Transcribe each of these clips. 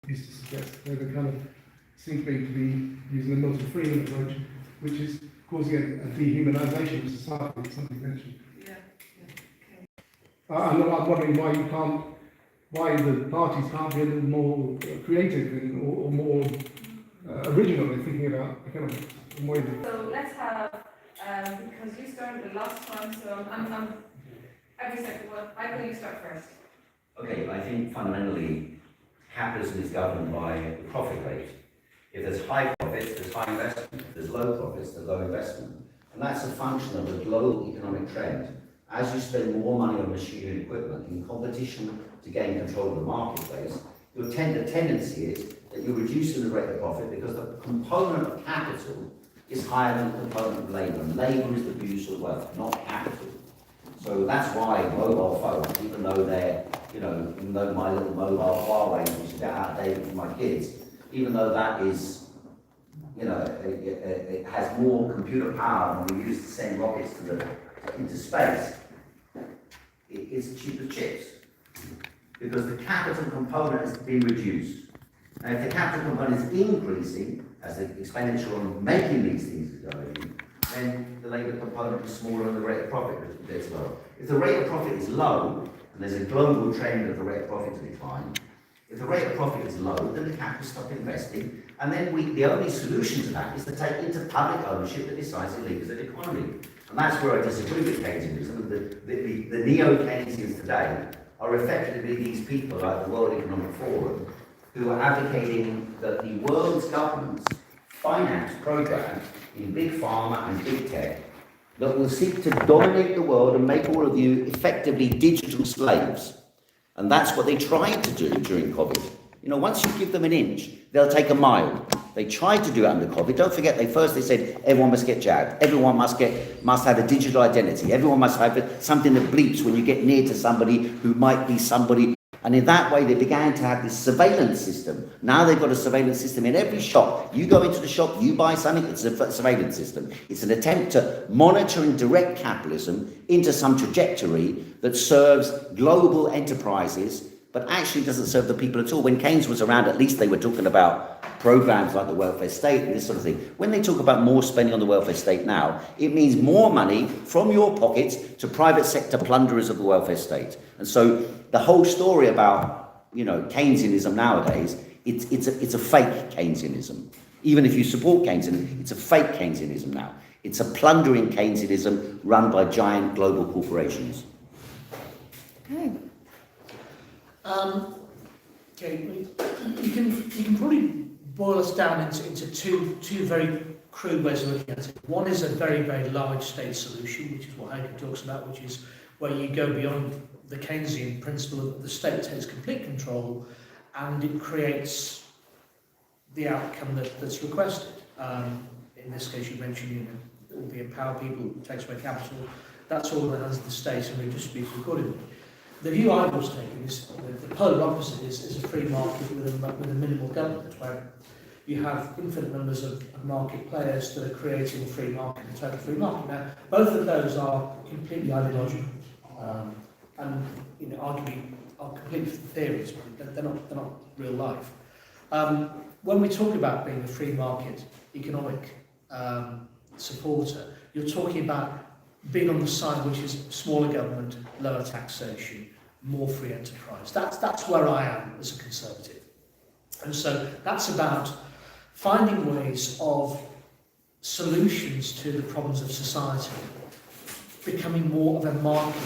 used to suggest. They kind of seem to be using the Milton Friedman approach, which is causing a dehumanisation of society, something mentioned. I'm wondering why the parties can't be a little more creative or more original in thinking about economics. So let's have, because you started the last time, so I'm every second one. I will you start first. Okay, I think fundamentally capitalism is governed by the profit rate. If there's high profits, there's high investment. If there's low profits, there's low investment. And that's a function of the global economic trend. As you spend more money on machinery and equipment in competition to gain control of the marketplace, the tendency is that you're reducing the rate of profit because the component of capital is higher than the component of labour. And labour is the producer of wealth, not capital. So that's why mobile phones, even though they're, even though my little mobile Huawei, which is outdated for my kids, even though that is, it has more computer power and we use the same rockets into space, it's cheaper chips. Because the capital component has been reduced. Now if the capital component is increasing, as the expenditure on making these things is going, then the labour component is smaller and the rate of profit is lower. If the rate of profit is low, and there's a global trend of the rate of profit to decline, if the rate of profit is low, then the capital stop investing, and then the only solution to that is to take into public ownership the decisive levers of the economy. And that's where I disagree with Keynesianism. The neo-Keynesians today are effectively these people like the World Economic Forum who are advocating that the world's governments finance programs in big pharma and big tech that will seek to dominate the world and make all of you effectively digital slaves. And that's what they tried to do during COVID. Once you give them an inch, they'll take a mile. They tried to do it under COVID. Don't forget, they said everyone must get jabbed. Everyone must have a digital identity. Everyone must have something that bleeps when you get near to somebody who might be somebody. And in that way, they began to have this surveillance system. Now they've got a surveillance system in every shop. You go into the shop, you buy something, it's a surveillance system. It's an attempt to monitor and direct capitalism into some trajectory that serves global enterprises, but actually doesn't serve the people at all. When Keynes was around, at least they were talking about programs like the welfare state and this sort of thing. When they talk about more spending on the welfare state now, it means more money from your pockets to private sector plunderers of the welfare state. And so the whole story about, Keynesianism nowadays, it's a fake Keynesianism. Even if you support Keynesianism, it's a fake Keynesianism now. It's a plundering Keynesianism run by giant global corporations. Okay. You can probably boil us down into two very crude ways of looking at it. One is a very, very large state solution, which is what Heiko talks about, which is where you go beyond the Keynesian principle that the state takes complete control and it creates the outcome that's requested. In this case, you mentioned, it will be empower people, takes away capital. That's all in the hands of the state and redistributes accordingly. The view I was taking is the polar opposite is a free market with a minimal government, where you have infinite numbers of market players that are creating a free market, a total free market. Now, both of those are completely ideological, and arguably are completely theories, but they're not real life. When we talk about being a free market economic supporter, you're talking about being on the side which is smaller government, lower taxation, more free enterprise. That's where I am as a conservative. And so that's about finding ways of solutions to the problems of society becoming more of a market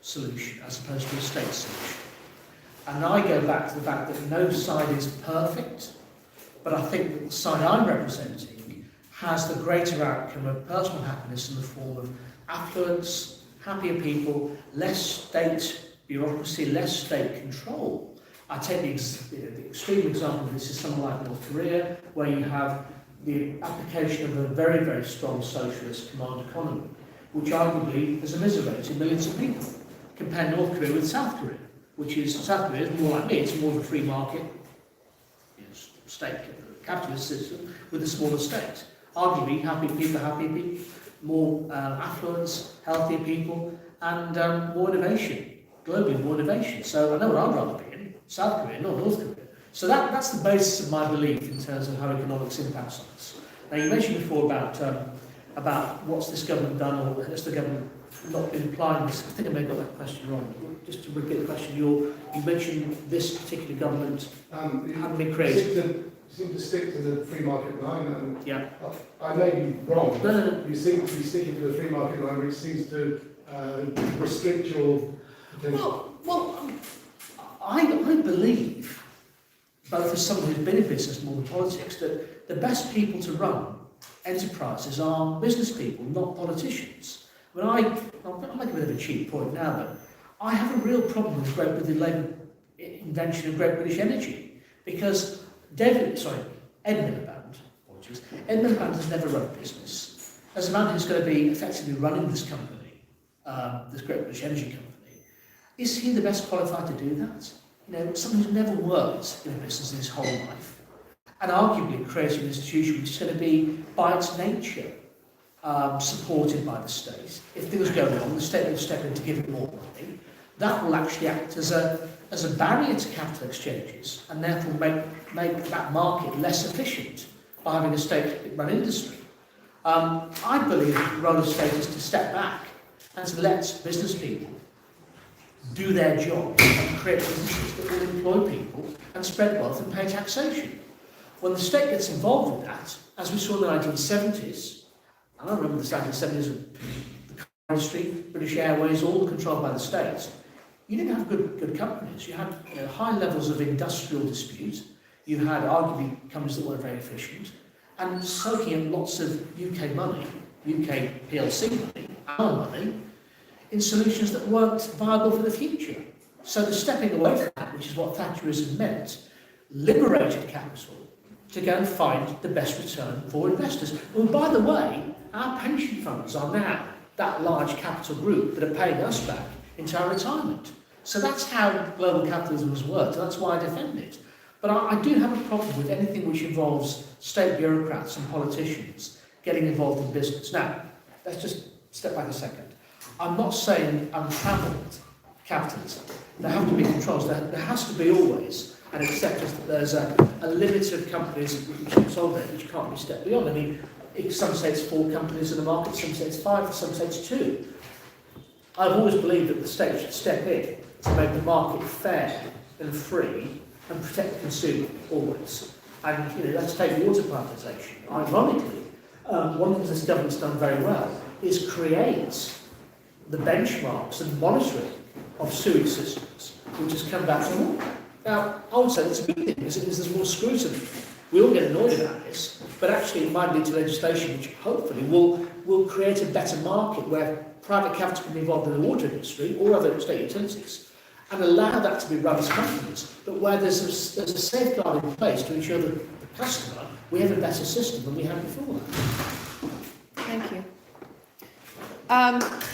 solution as opposed to a state solution. And I go back to the fact that no side is perfect, but I think the side I'm representing has the greater outcome of personal happiness in the form of affluence, happier people, less state bureaucracy, less state control. I take the extreme example of this is somewhere like North Korea, where you have the application of a very, very strong socialist command economy, which arguably has immiserated millions of people. Compare North Korea with South Korea, which is, South Korea is more like me, it's more of a free market, state capitalist system with a smaller state. Arguably, happy people, more affluence, healthier people, and more innovation, globally more innovation. So I know what I'd rather be in, South Korea, not North Korea. So that's the basis of my belief in terms of how economics impacts on us. Now, you mentioned before about what's this government done, or has the government not been applying this? I think I may have got that question wrong. Just to repeat the question, you mentioned this particular government hadn't been created. Seem to stick to the free market line, and Yeah. I may be wrong. No. You seem to be sticking to the free market line, which seems to restrict your potential. Well, I believe, both as someone who's been in business more than politics, that the best people to run enterprises are business people, not politicians. I mean, I'll make a bit of a cheap point now, but I have a real problem with the Labour invention of Great British Energy, because Ed Miliband has never run a business. As a man who's going to be effectively running this company, this Great British Energy company, is he the best qualified to do that? You know, someone who's never worked in a business in his whole life, and arguably creating an institution which is going to be, by its nature, supported by the state. If things go wrong, the state will step in to give it more money. That will actually act as a barrier to capital exchanges, and therefore make that market less efficient by having a state-run industry. I believe the role of the state is to step back and to let business people do their job and create businesses that will employ people and spread wealth and pay taxation. When the state gets involved with that, as we saw in the 1970s, and I remember the 1970s with the car industry, British Airways, all controlled by the state, you didn't have good companies. You had high levels of industrial dispute. You had arguably companies that weren't very efficient, and soaking in lots of UK money, UK PLC money, our money, in solutions that weren't viable for the future. So the stepping away from that, which is what Thatcherism meant, liberated capital to go and find the best return for investors. Well, by the way, our pension funds are now that large capital group that are paying us back into our retirement. So that's how global capitalism has worked, and that's why I defend it. But I do have a problem with anything which involves state bureaucrats and politicians getting involved in business. Now, let's just step back a second. I'm not saying untravelled capitalism. There have to be controls. There has to be always an acceptance that there's a limit of companies which consolidate, which can't be stepped beyond. I mean, some say it's 4 companies in the market, some say it's 5, some say it's 2. I've always believed that the state should step in to make the market fair and free and protect the consumer, always. And, let's take water privatisation. Ironically, one of the things this government's done very well is create the benchmarks and monitoring of sewage systems, which has come back to normal. Now, I would say that's a good thing, because there's more scrutiny. We all get annoyed about this, but actually it might lead to legislation which hopefully will create a better market where private capital can be involved in the water industry or other state utilities, and allow that to be run as companies, but where there's a safeguard in place to ensure that the customer, we have a better system than we had before. Thank you.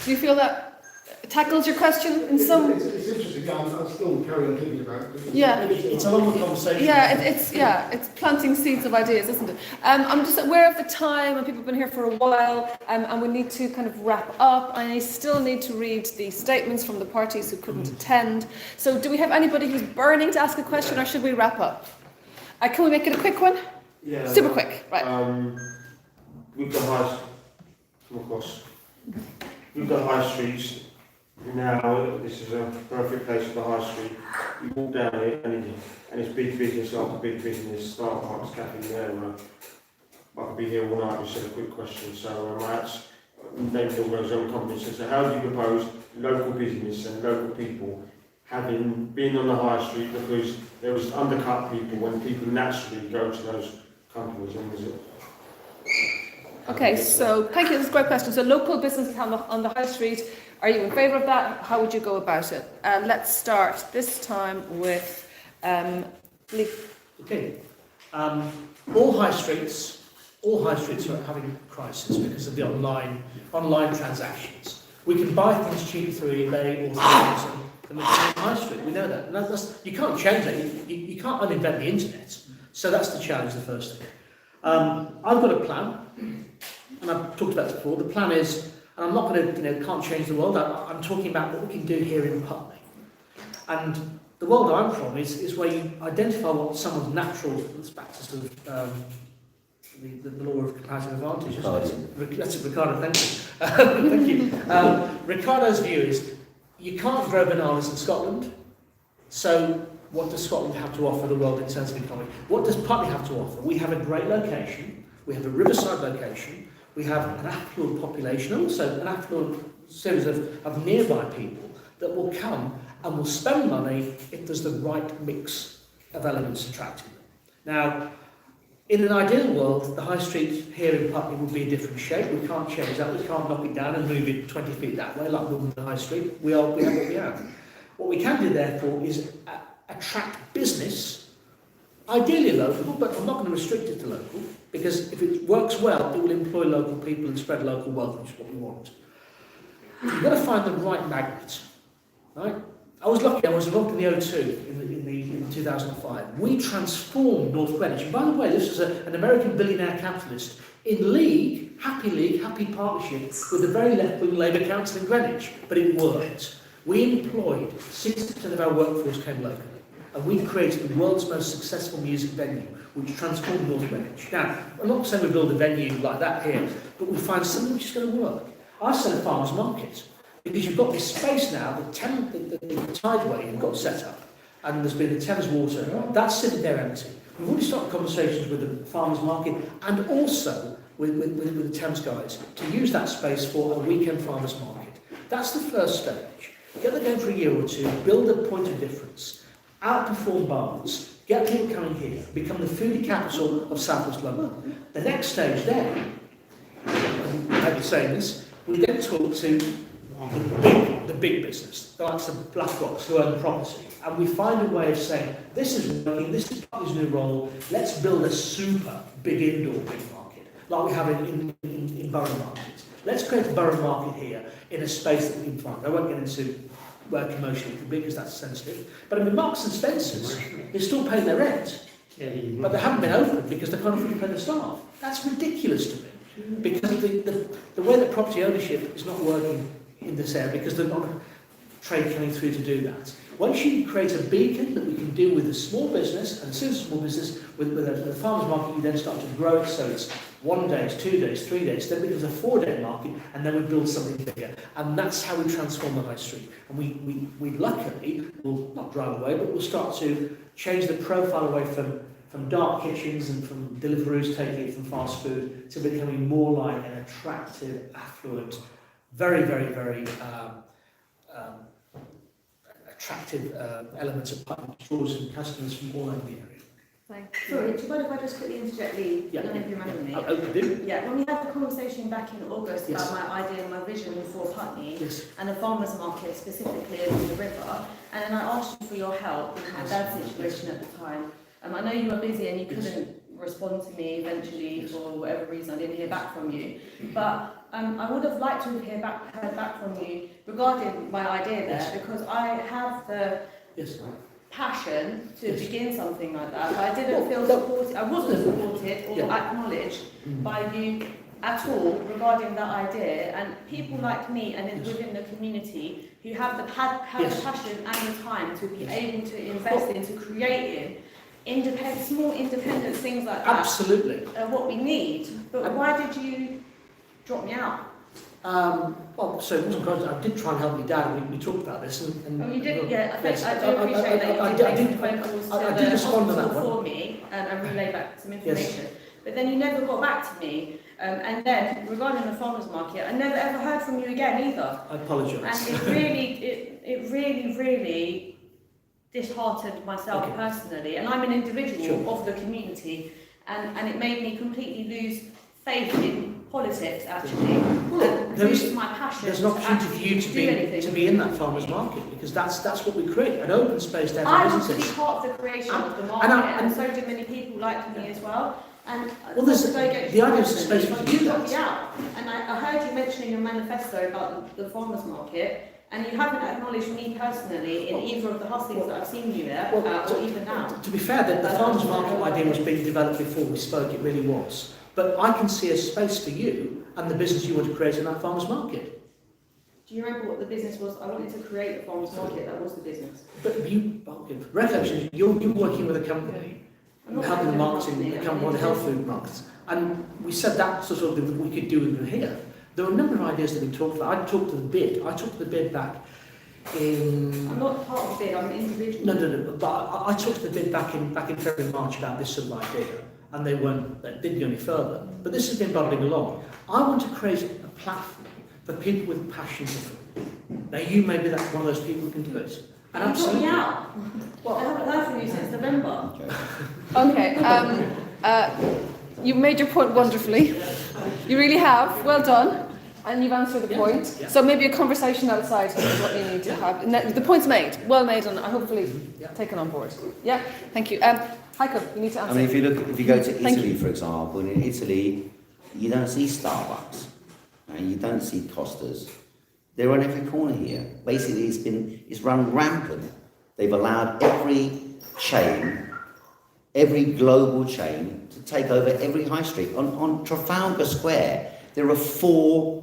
Do you feel that tackles your question in some? It's interesting. I'm still carrying on thinking about it. Yeah. It's a long conversation. Yeah, it's planting seeds of ideas, isn't it? I'm just aware of the time, and people have been here for a while, and we need to kind of wrap up. I still need to read the statements from the parties who couldn't attend. So, do we have anybody who's burning to ask a question, or should we wrap up? Can we make it a quick one? Yeah. Super quick, right? We've got we've got high streets. Now, this is a perfect place for the high street. You walk down it and it's big business after big business, Starbucks, cafe there. I could be here all night, just a quick question. So, Matt's named all those own companies. So, how do you propose local business and local people having been on the high street, because there was undercut people when people naturally go to those companies and visit? Okay, so thank you. This is a great question. So, local businesses on the high street. Are you in favour of that? How would you go about it? Let's start this time with Lee. Okay. All high streets are having a crisis because of the online transactions. We can buy things cheap through eBay or through Amazon than we can on the high street. We know that. And you can't change that. You can't uninvent the internet. So that's the challenge, the first thing. I've got a plan, and I've talked about this before. The plan is, and I'm not going to, can't change the world. I'm talking about what we can do here in Putney. And the world I'm from is where you identify what someone's natural, it's back to sort of the law of comparative advantage, isn't it? That's it, Ricardo, thank you. Thank you. Ricardo's view is you can't grow bananas in Scotland, so what does Scotland have to offer the world in terms of economy? What does Putney have to offer? We have a great location, we have a riverside location, we have an affluent population, also an affluent series of nearby people that will come and will spend money if there's the right mix of elements attracting them. Now, in an ideal world, the high street here in Putney would be a different shape. We can't change that. We can't knock it down and move it 20 feet that way like Wimbledon the high street. We have what we have. What we can do, therefore, is attract business, ideally local, but I'm not going to restrict it to local, because if it works well, it will employ local people and spread local wealth, which is what we want. You've got to find the right magnet, right? I was lucky, I was involved in the O2 in 2005. We transformed North Greenwich. And by the way, this was an American billionaire capitalist in happy partnership with the very left-wing Labour Council in Greenwich. But it worked. We employed 60% of our workforce came locally. And we created the world's most successful music venue, which transformed North Greenwich. Now, I'm not saying we build a venue like that here, but we find something which is going to work. I sell a farmer's market. Because you've got this space now, the tideway you've got set up, and there's been the Thames water, that's sitting there empty. We've already started conversations with the farmers market and also with the Thames guys to use that space for a weekend farmers market. That's the first stage. Get them going for a year or two, build a point of difference, outperform Barnes, get people coming here, become the foodie capital of South West London. The next stage then, I've been saying this, we then talk to the big business, the likes of BlackRocks who own property, and we find a way of saying, this is working, this is Putney's new role, let's build a super big indoor big market, like we have in borough markets. Let's create a borough market here in a space that we can find. I won't get into where commercially it could be because that's sensitive, but I mean, Marks and Spencer's, they're still paying their rent, but they haven't been open because they can't afford to pay the staff. That's ridiculous to me, because the way that property ownership is not working in this area because there's not a trade coming through to do that. Once you create a beacon that we can deal with a small business, and as soon as a small business, with a farmer's market, you then start to grow it so it's 1 day, it's 2 days, 3 days, then it becomes a 4-day market, and then we build something bigger. And that's how we transform the high street. And we luckily will not drive away, but we'll start to change the profile away from dark kitchens and from Deliveroo's taking it from fast food to becoming more like an attractive, affluent, very, very, very attractive elements of Putney, draws in customers from all over the area. Thank you. Sorry, do you mind if I just quickly interject, Lee? Yeah. I don't know if you remember me. I do. Yeah, when we had the conversation back in August Yes. about my idea and my vision for Putney Yes. and the farmers market specifically along the river, and then I asked you for your help with my dad's situation at the time. I know you were busy and you couldn't respond to me eventually for whatever reason. I didn't hear back from you, but I would have liked to have heard back from you regarding my idea there, Yes. because I have the passion to Yes. begin something like that, but I didn't feel Well, supported. I wasn't supported or acknowledged by you at all regarding that idea. And people like me and within the community who have the passion and the time to be able to invest into creating small independent things like that. Absolutely. What we need. But why did you drop me out? Well, so it wasn't because I did try and help my dad, and we talked about this. And Oh, you did? Yeah, I think yes. I do appreciate that you did make some phone calls I to did the respond to that hospital one. for me and relay back some information. But then you never got back to me. And then, regarding the farmers market, I never ever heard from you again either. I apologise. And it really disheartened myself personally. And I'm an individual of the community, and it made me completely lose faith in politics, actually. And lose my passion. There's an opportunity for you to be in that farmers market, because that's what we create, an open space there I for want to be businesses. part of the creation of the market, and so do many people like me as well. And Well, there's the idea of space for you to do got me that. out. And I heard you mentioning your manifesto about the farmers market, and you haven't acknowledged me personally in either of the hustings that I've seen you there, or even now. To be fair, the farmers market idea was being developed before we spoke, it really was. But I can see a space for you and the business you want to create in that farmers market. Do you remember what the business was? I wanted to create a farmers market. That was the business. But you, recollection, you're working with a company, I'm not helping the working with a marketing, company, the company, the health food markets, and we said that's the sort of thing that we could do with here. There were a number of ideas that we talked about. I took the bid back in... I'm not part of the bid, I'm an individual. No, but I took the bid back in February, March about this sort of idea, and they didn't go any further. But this has been bubbling along. I want to create a platform for people with passion for food. Now, you may be that one of those people who can do it. And You put me absolutely. out. Well, I haven't heard from you since November. Okay, you made your point wonderfully. You really have. Well done. And you've answered the point. Yeah. So maybe a conversation outside is what you need to have. And the point's made, well made, and hopefully taken on board. Yeah, thank you. Heiko, you need to answer. I mean, if you go to Thank Italy, for example, in Italy, you don't see Starbucks, and you don't see Costas. They're on every corner here. Basically, it's run rampant. They've allowed every chain, every global chain, to take over every high street. On Trafalgar Square, there are four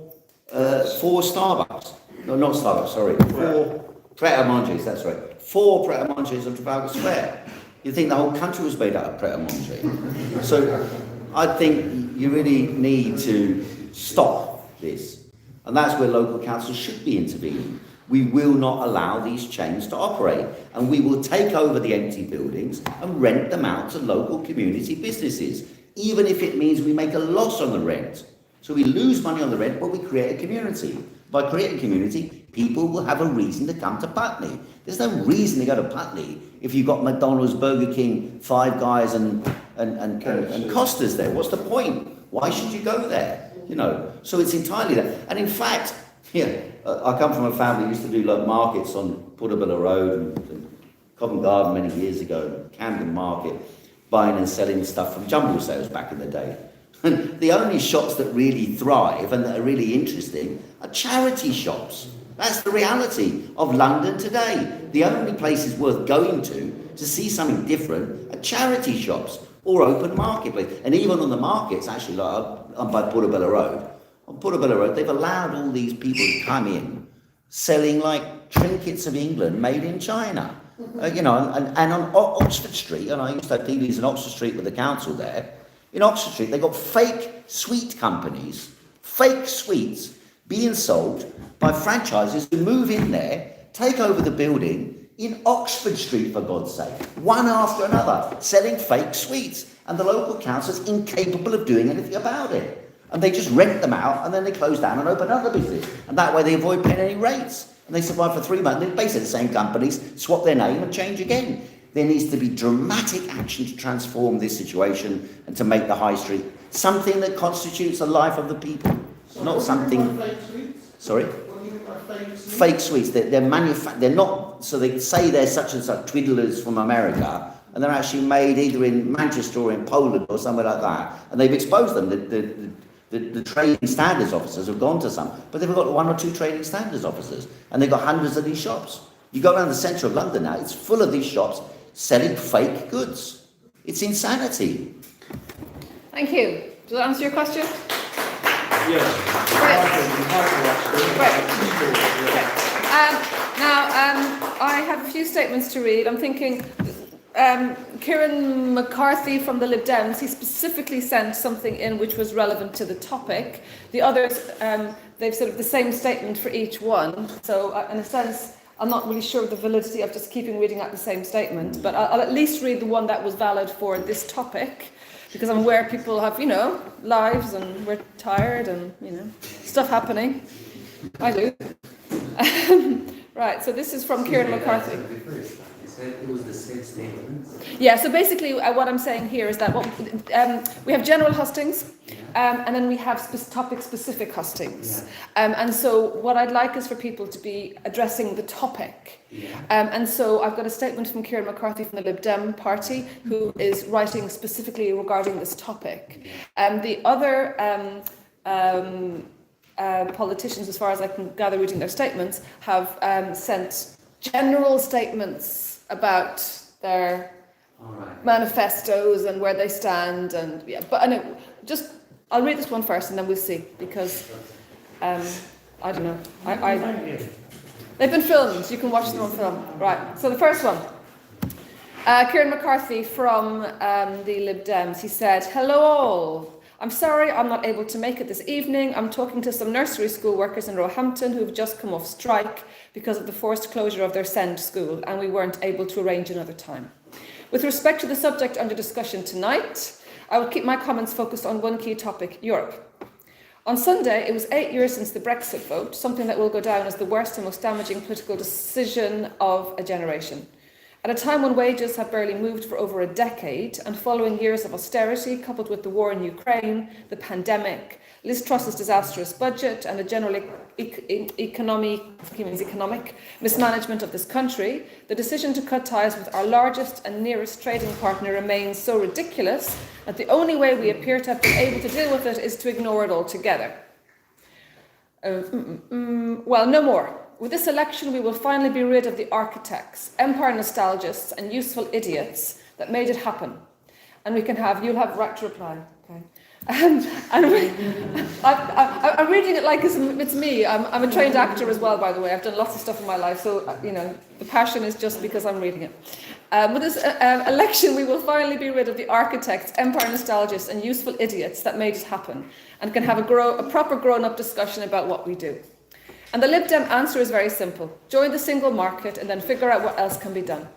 Starbucks. No, not Starbucks. Sorry, four Pret a Manger's. That's right. Four Pret a Manger's on Trafalgar Square. You think the whole country was made out of Pret a Manger? So, I think you really need to stop this. And that's where local councils should be intervening. We will not allow these chains to operate, and we will take over the empty buildings and rent them out to local community businesses, even if it means we make a loss on the rent. So we lose money on the rent, but we create a community. By creating a community, people will have a reason to come to Putney. There's no reason to go to Putney if you've got McDonald's, Burger King, Five Guys and Costas there. What's the point? Why should you go there? You know, so it's entirely that. And in fact, I come from a family who used to do like markets on Portobello Road and Covent Garden many years ago, Camden Market, buying and selling stuff from jumble sales back in the day. And the only shops that really thrive and that are really interesting are charity shops. That's the reality of London today. The only places worth going to see something different are charity shops or open marketplace. And even on the markets, actually, like by Portobello Road, on Portobello Road, they've allowed all these people to come in selling like trinkets of England made in China. And on Oxford Street, and I used to have dealings in Oxford Street with the council there. In Oxford Street, they've got fake sweet companies, fake sweets being sold by franchises who move in there, take over the building in Oxford Street, for God's sake, one after another, selling fake sweets. And the local council's incapable of doing anything about it. And they just rent them out, and then they close down and open another business. And that way they avoid paying any rates. And they survive for 3 months. They're basically the same companies, swap their name and change again. There needs to be dramatic action to transform this situation and to make the high street something that constitutes the life of the people. So Not something... Fake sweets? Sorry? What do you mean by fake sweets? Fake sweets. They're not... So they say they're such and such twiddlers from America, and they're actually made either in Manchester or in Poland or somewhere like that. And they've exposed them. The trading standards officers have gone to some, but they've got 1 or 2 trading standards officers, and they've got hundreds of these shops. You go around the centre of London now, it's full of these shops selling fake goods. It's insanity. Thank you. Does that answer your question? Yes. Now, I have a few statements to read. I'm thinking, Kieran McCarthy from the Lib Dems, he specifically sent something in which was relevant to the topic. The others, they've sort of the same statement for each one. So, in a sense, I'm not really sure of the validity of just keeping reading out the same statement, but I'll at least read the one that was valid for this topic, because I'm aware people have, lives and we're tired and, stuff happening. I do. Right, so this is from Kieran McCarthy. It was the same statement. Yeah, so basically what I'm saying here is that we have general hustings, and then we have topic-specific hustings. And so what I'd like is for people to be addressing the topic. And so I've got a statement from Kieran McCarthy from the Lib Dem party, who is writing specifically regarding this topic. The other politicians, as far as I can gather reading their statements, have sent general statements about their manifestos and where they stand, and but I'll read this one first and then we'll see, because I don't know. They've been filmed. You can watch them on film. Right. So the first one. Kieran McCarthy from the Lib Dems. He said, "Hello all. I'm sorry I'm not able to make it this evening. I'm talking to some nursery school workers in Roehampton who've just come off strike because of the forced closure of their SEND school, and we weren't able to arrange another time. With respect to the subject under discussion tonight, I will keep my comments focused on one key topic, Europe. On Sunday, it was 8 years since the Brexit vote, something that will go down as the worst and most damaging political decision of a generation. At a time when wages have barely moved for over a decade, and following years of austerity coupled with the war in Ukraine, the pandemic, Liz Truss's disastrous budget, and the general economic mismanagement of this country, the decision to cut ties with our largest and nearest trading partner remains so ridiculous that the only way we appear to have been able to deal with it is to ignore it altogether. Well, no more. With this election, we will finally be rid of the architects, empire nostalgists, and useful idiots that made it happen. And we can have, you'll have right to reply, okay? I'm reading it like it's me. I'm a trained actor as well, by the way. I've done lots of stuff in my life, so, the passion is just because I'm reading it. With this election, we will finally be rid of the architects, empire nostalgists, and useful idiots that made it happen, and can have a proper grown-up discussion about what we do. And the Lib Dem answer is very simple. Join the single market and then figure out what else can be done.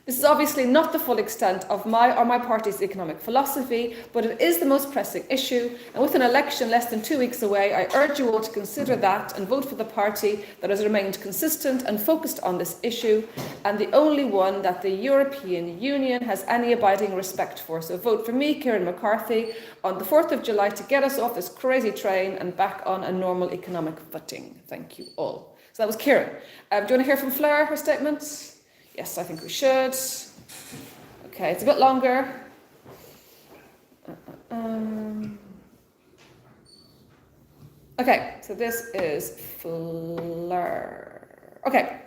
This is obviously not the full extent of my or my party's economic philosophy, but it is the most pressing issue. And with an election less than 2 weeks away, I urge you all to consider that and vote for the party that has remained consistent and focused on this issue, and the only one that the European Union has any abiding respect for. So vote for me, Kieran McCarthy, on the 4th of July to get us off this crazy train and back on a normal economic footing. Thank you all. So that was Kieran. Do you want to hear from Fleur, her statement? Yes, I think we should. Okay, it's a bit longer. Okay, so this is Fleur. Okay.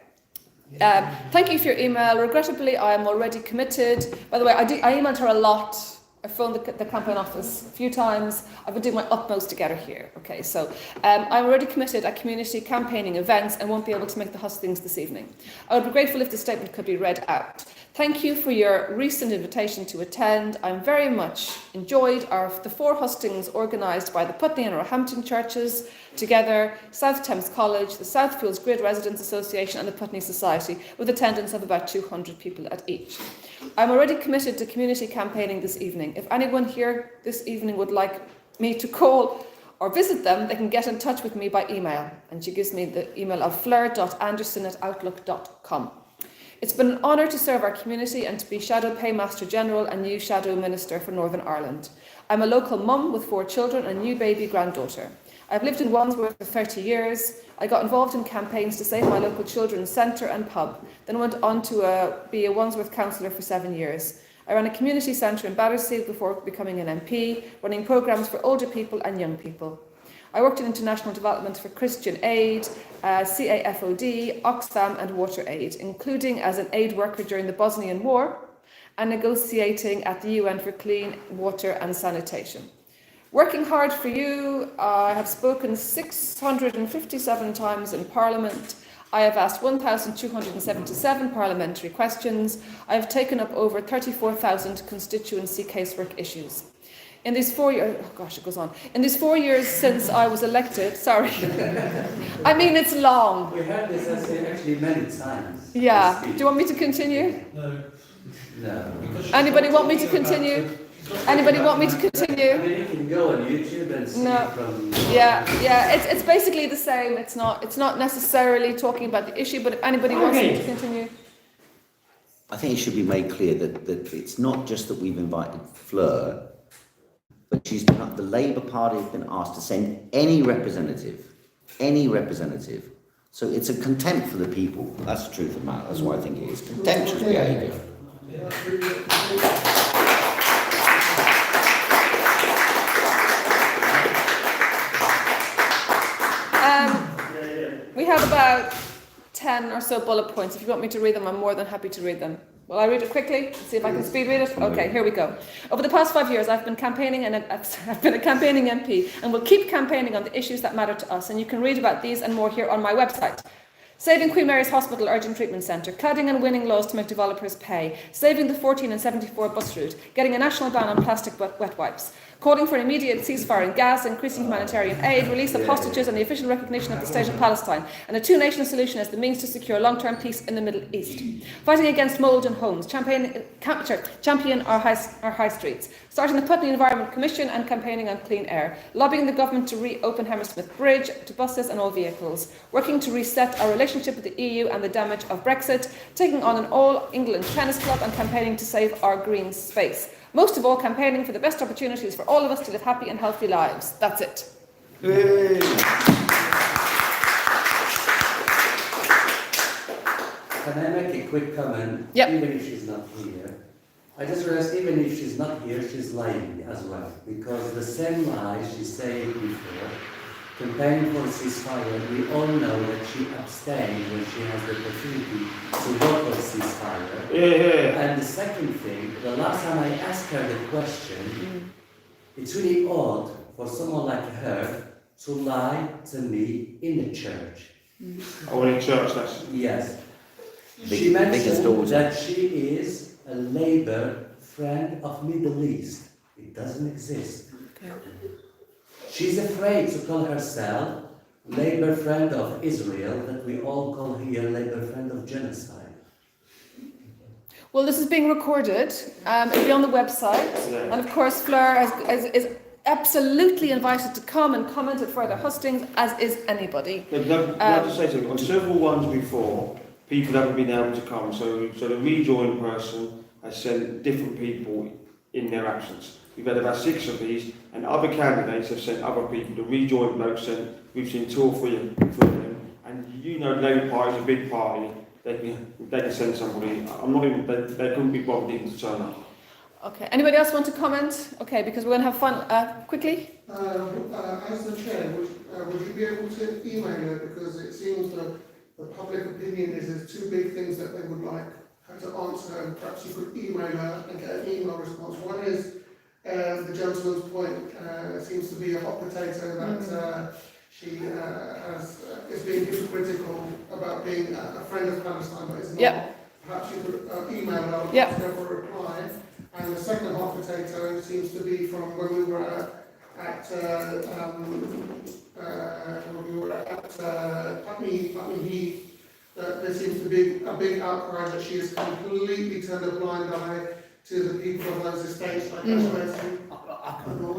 Thank you for your email. Regrettably, I am already committed. By the way, I emailed her a lot. I phoned the campaign office a few times. I've been doing my utmost to get her here. Okay, so I'm already committed at community campaigning events and won't be able to make the hustings this evening. I would be grateful if the statement could be read out. Thank you for your recent invitation to attend. I'm very much enjoyed the 4 hustings organised by the Putney and Roehampton churches together, South Thames College, the Southfields Grid Residents Association and the Putney Society, with attendance of about 200 people at each. I'm already committed to community campaigning this evening. If anyone here this evening would like me to call or visit them, they can get in touch with me by email. And she gives me the email of fleur.anderson@outlook.com. It's been an honour to serve our community and to be Shadow Paymaster General and new Shadow Minister for Northern Ireland. I'm a local mum with 4 children and a new baby granddaughter. I've lived in Wandsworth for 30 years. I got involved in campaigns to save my local children's centre and pub, then went on to be a Wandsworth councillor for 7 years. I ran a community centre in Battersea before becoming an MP, running programmes for older people and young people. I worked in international development for Christian Aid, CAFOD, Oxfam and Water Aid, including as an aid worker during the Bosnian War and negotiating at the UN for clean water and sanitation. Working hard for you, I have spoken 657 times in Parliament. I have asked 1,277 parliamentary questions. I have taken up over 34,000 constituency casework issues. In these 4 years, oh gosh, it goes on. In these 4 years since I was elected, sorry. I mean, it's long. We had this actually many times. Yeah. Do you want me to continue? No. No. Anybody want me to continue? Anybody want me to continue? I mean, you can go on YouTube and see from... Yeah, it's basically the same. It's not necessarily talking about the issue, but if anybody wants me to continue. I think it should be made clear that it's not just that we've invited Fleur, but the Labour Party has been asked to send any representative. So it's a contempt for the people. That's the truth of the matter. That's what I think it is. Contemptuous behaviour. We have about 10 or so bullet points. If you want me to read them, I'm more than happy to read them. Will I read it quickly? See if I can speed read it? Okay, here we go. Over the past 5 years, I've been campaigning and I've been a campaigning MP and will keep campaigning on the issues that matter to us. And you can read about these and more here on my website. Saving Queen Mary's Hospital Urgent Treatment Centre, cladding and winning laws to make developers pay, saving the 14 and 74 bus route, getting a national ban on plastic wet wipes, calling for an immediate ceasefire in Gaza, increasing humanitarian aid, release of hostages and the official recognition of the State of Palestine, and a two-nation solution as the means to secure long-term peace in the Middle East. Fighting against mould in homes, champion our high streets, starting the Putney Environment Commission and campaigning on clean air, lobbying the government to reopen Hammersmith Bridge to buses and all vehicles, working to reset our relationship with the EU and the damage of Brexit, taking on an all-England tennis club and campaigning to save our green space. Most of all, campaigning for the best opportunities for all of us to live happy and healthy lives. That's it. Hey. Can I make a quick comment? Yep. Even if she's not here. I just realized even if she's not here, she's lying as well. Because the same lie she said before, campaigning for ceasefire, we all know that she abstained when she has the opportunity to vote for ceasefire. Yeah. And the second thing, the last time I asked her the question, it's really odd for someone like her to lie to me in the church. Oh, in church, that's... Yes. Big- She mentioned biggest daughter. that she is a Labour friend of Middle East. It doesn't exist. Okay. She's afraid to call herself Labour friend of Israel, that we all call here Labour friend of genocide. Well, this is being recorded. It'll be on the website. Yeah. And of course, Fleur is absolutely invited to come and comment at further hustings, as is anybody. I'd like to say something. On several ones before, people haven't been able to come, so the rejoin person has sent different people in their absence. We've had about 6 of these, and other candidates have sent other people. The rejoin bloke sent, we've seen 2 or 3 of them, and you know the Labour Party is a big party. They can send somebody. I'm not even. They couldn't be bothered even to turn up. Okay. Anybody else want to comment? Okay, because we're going to have fun. Quickly. As the chair, would you be able to email her, because it seems that the public opinion is there's 2 big things that they would like her to answer, and perhaps you could email her and get an email response. One is the gentleman's point. It seems to be a hot potato that she is being hypocritical about being a friend of Palestine, but is not. Yep. Perhaps you could email her and Yep. ask her for a reply. And the second hot potato seems to be from when we were at Putney Heath. There seems to be a big outcry that she has completely turned a blind eye to the people of those estates, like Ashworth.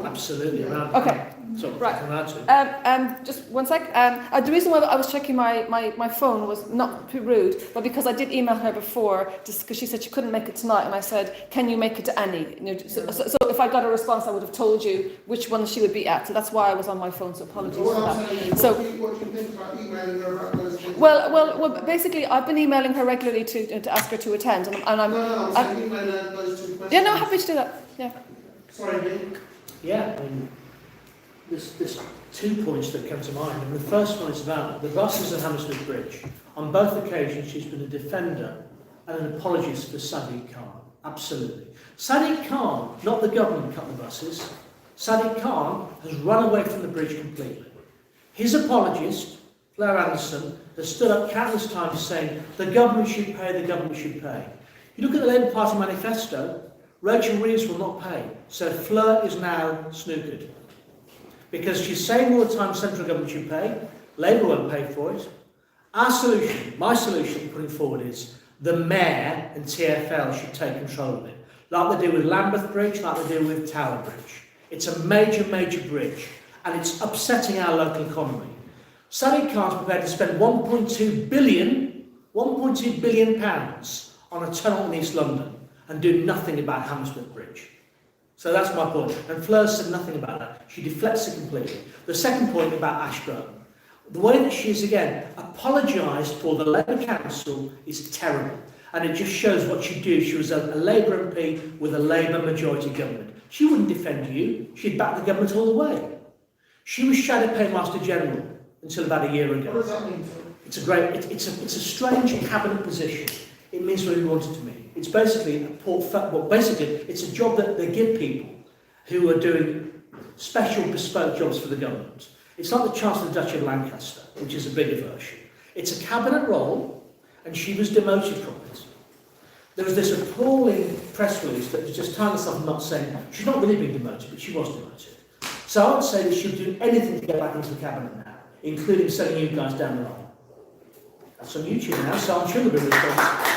Absolutely. Okay. So, Right. can I add to? Just one sec. The reason why I was checking my phone was not to be rude, but because I did email her before, just because she said she couldn't make it tonight, and I said, "Can you make it to Annie?" You know, so if I got a response, I would have told you which one she would be at. So that's why I was on my phone. So apologies What for I'm that. saying is, So- what do you think about emailing her about those things? Well, basically, I've been emailing her regularly to ask her to attend, and I'm. No, I'm saying email her those 2 questions. Yeah, no, happy to do that. Yeah. Sorry, Lee. Yeah, I mean, there's 2 points that come to mind. And the first one is about the buses at Hammersmith Bridge. On both occasions, she's been a defender and an apologist for Sadiq Khan. Absolutely. Sadiq Khan, not the government, cut the buses. Sadiq Khan has run away from the bridge completely. His apologist, Fleur Anderson, has stood up countless times saying the government should pay, the government should pay. You look at the Labour Party manifesto, Rachel Reeves will not pay. So Fleur is now snookered. Because she's saying all the time central government should pay, Labour won't pay for it. Our solution, my solution putting forward is the Mayor and TfL should take control of it. Like they do with Lambeth Bridge, like they do with Tower Bridge. It's a major, major bridge, and it's upsetting our local economy. Sadiq Khan's prepared to spend 1.2 billion pounds on a tunnel in East London and do nothing about Hammersmith Bridge. So that's my point. And Fleur said nothing about that. She deflects it completely. The second point about Ashburton. The way that she has, again, apologised for the Labour Council is terrible. And it just shows what she'd do if she was a Labour MP with a Labour majority government. She wouldn't defend you. She'd back the government all the way. She was Shadow Paymaster General until about a year ago. What does that mean, sir? It's a strange cabinet position. it means what we want it to mean. It's basically it's a job that they give people who are doing special bespoke jobs for the government. It's not the Chancellor of the Duchy of Lancaster, which is a bigger version. It's a cabinet role, and she was demoted from it. There was this appalling press release that was just tying herself not saying she's not really been demoted, but she was demoted. So I would say that she'd do anything to get back into the cabinet now, including sending you guys down the line. That's on YouTube now, so I'm sure there'll be responses.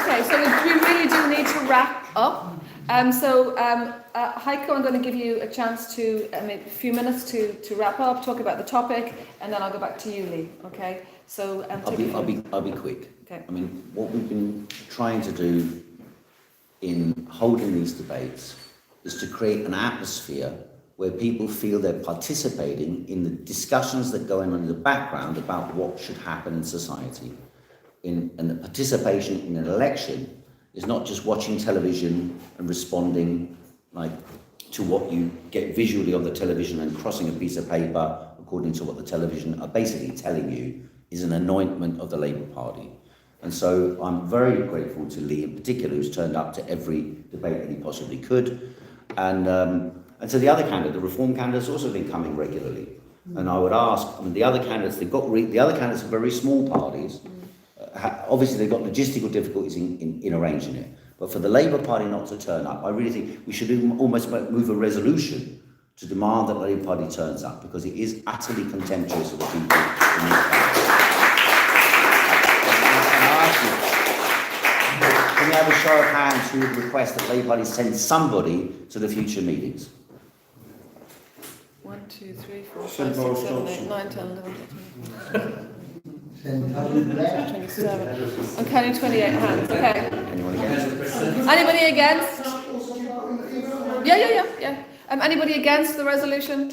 Okay, so we really do need to wrap up. Heiko, I'm going to give you a chance to, a few minutes to wrap up, talk about the topic, and then I'll go back to you, Lee. Okay? So I'll be quick. Okay. I mean, what we've been trying to do in holding these debates is to create an atmosphere where people feel they're participating in the discussions that go on in the background about what should happen in society. And the participation in an election is not just watching television and responding to what you get visually on the television and crossing a piece of paper according to what the television are basically telling you is an anointment of the Labour Party. And so I'm very grateful to Lee in particular, who's turned up to every debate that he possibly could. And to the other candidate, the Reform candidates also been coming regularly. And I would ask, the other candidates, the other candidates are very small parties. Obviously they've got logistical difficulties in arranging it. But for the Labour Party not to turn up, I really think we should almost move a resolution to demand that the Labour Party turns up, because it is utterly contemptuous of the people in this country. Can we have a show of hands who would request that Labour Party send somebody to the future meetings? 1, 2, 3, 4, Send 5, 6, Boris 7, 8, Johnson. 9, 10, 11, 12, Then 27. I'm counting 28 hands. Okay. Anyone against? Anybody against? Yeah. Anybody against the resolution?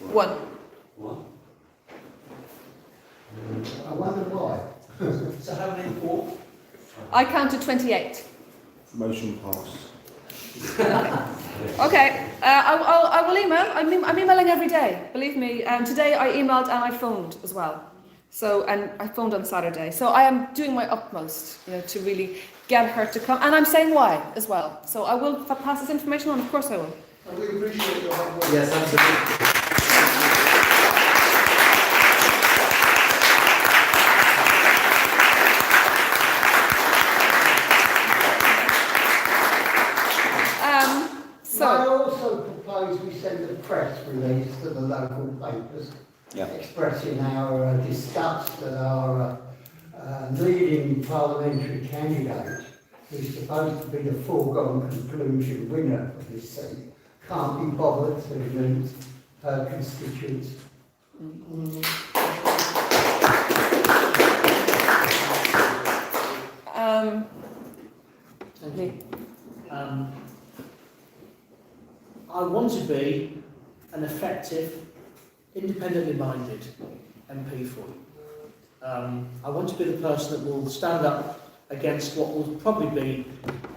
1. I wonder why. So how many for? I counted 28. Motion passed. Okay, I will email. I'm emailing every day, believe me. Today I emailed and I phoned as well. So, and I phoned on Saturday. So I am doing my utmost, to really get her to come. And I'm saying why as well. So I will pass this information on, of course I will. And we appreciate your hard work. Yes, absolutely. I also propose we send a press release to the local papers expressing our disgust that our leading parliamentary candidate, who's supposed to be the foregone conclusion winner of this seat, can't be bothered to meet her constituents. I want to be an effective, independently minded MP for you. I want to be the person that will stand up against what will probably be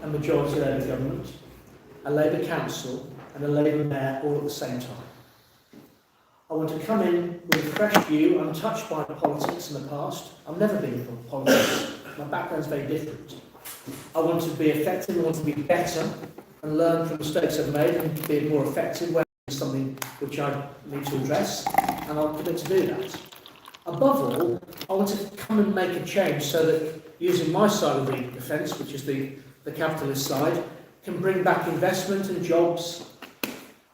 a majority Labour government, a Labour council and a Labour mayor all at the same time. I want to come in with a fresh view, untouched by politics in the past. I've never been in politics. My background's very different. I want to be effective, I want to be better and learn from mistakes I've made and be more effective when it's something which I need to address, and I'll commit to do that. Above all, I want to come and make a change so that using my side of the fence, which is the capitalist side, can bring back investment and jobs,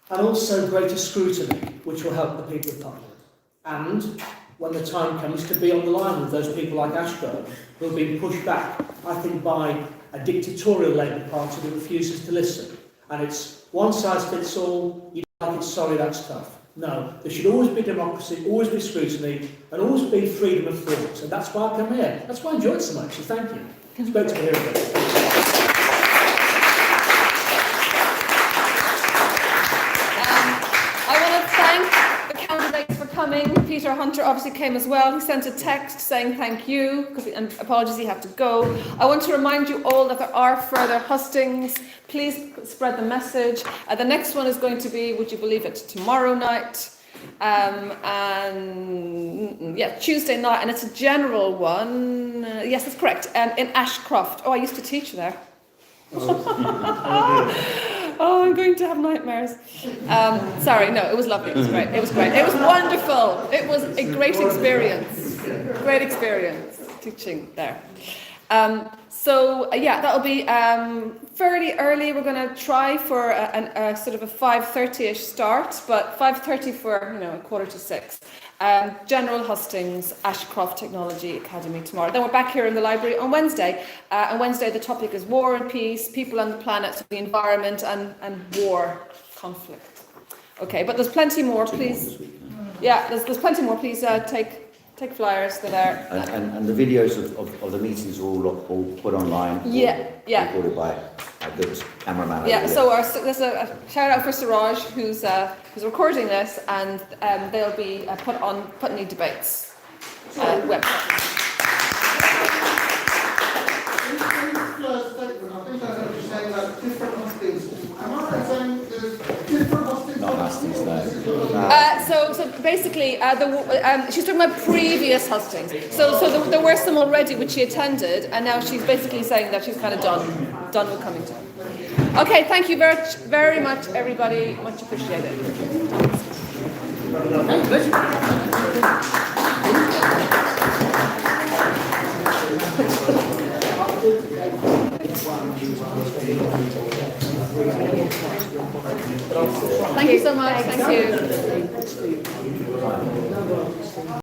and also greater scrutiny, which will help the people of Putney. And when the time comes, to be on the line with those people like Ashburn, who have been pushed back, I think, by a dictatorial Labour Party that refuses to listen. And it's one size fits all, you don't like it, sorry, that's tough. No, there should always be democracy, always be scrutiny, and always be freedom of thought. And that's why I come here. That's why I enjoy it so much, so thank you. It's great to be here again. Coming. Peter Hunter obviously came as well. He sent a text saying thank you and apologies he had to go. I want to remind you all that there are further hustings. Please spread the message. The next one is going to be, would you believe it, tomorrow night. And yeah, Tuesday night, and it's a general one. Yes, that's correct. In Ashcroft. Oh, I used to teach there. Oh, I'm going to have nightmares. Sorry, no, it was lovely. It was great. It was great. It was wonderful. It was a great experience. Great experience teaching there. Yeah, that'll be fairly early. We're going to try for a sort of a 5:30ish start, but 5:30 for 5:45. General hustings, Ashcroft Technology Academy tomorrow. Then we're back here in the library on Wednesday. On Wednesday, the topic is war and peace, people on the planet, the environment, and war, conflict. Okay, but there's plenty more. Please, yeah, there's plenty more. Please take flyers. They're there. And the videos of the meetings are all put online. Yeah. Recorded by a good cameraman. Yeah. So there's a shout out for Siraj who's recording this, and they'll be put on Putney Debates website. First statement, I think I heard you saying that different hustings. Am I right saying there's different hustings? Not hustings, no. So basically, she's talking about previous hustings. So there were some already which she attended, and now she's basically saying that she's kind of done with coming to. Okay, thank you very, very much, everybody. Much appreciated. Thank you so much. Thank you.